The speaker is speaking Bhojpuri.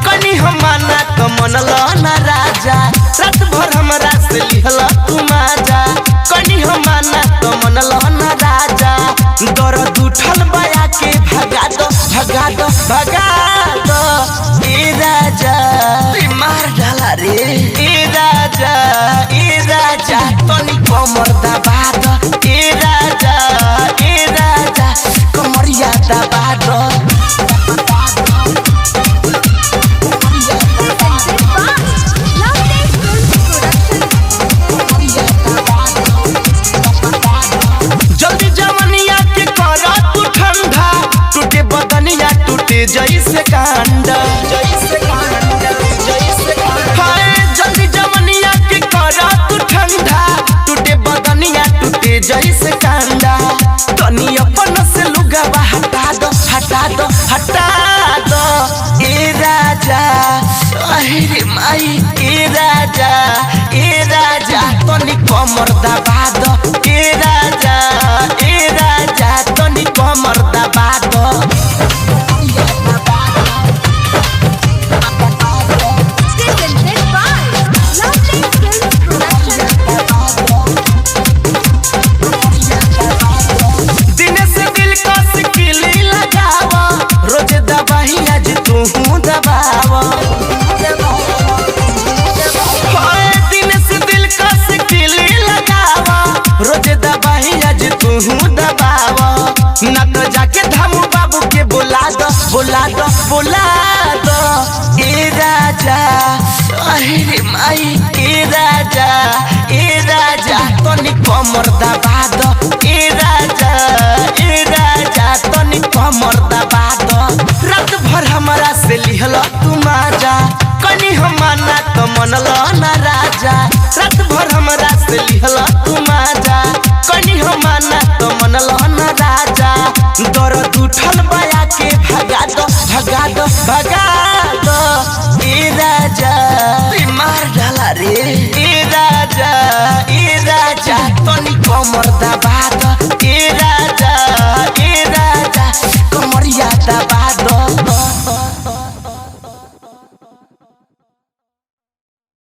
कनी हमाना कमनल ना राजा रात भर हमरा से लिहल तू माजा कनी हमाना कमनल ना राजा दर्द उठल बया के भगा दो ए राजा मार डाला रे ए राजा तनी कमर दबा दो ए राजा कमरिया दबा दो। जल्दी जवनिया के कर तू ठंडा टूटे बदनिया टूटे जैसे कांड हाय जल्दी जवनिया के कर तू ठंडा टूटे बदनिया टूटे जैसे कांडा तनी अपन से लुगावा हटा दो ए राजा अरे माई ए राजा तनी कमर दबा दो ए राजा तनी कमर दबा दो। ना तो जाके धामू बाबू के बोला दो ए राजा अरे माई ए राजा तनी कमर दबा दो ए राजा तनी कमर दबा दो रात भर हमरा से लिहल तू माजा कनी हमाना तो मनल ना राजा रात भर हमरा से लिहल तू माजा कनी हमाना तो मनल ना राजा दर्द उठल बया के भगा दो ए राजा मार डाला रे ए राजा तनी कमर दबा दो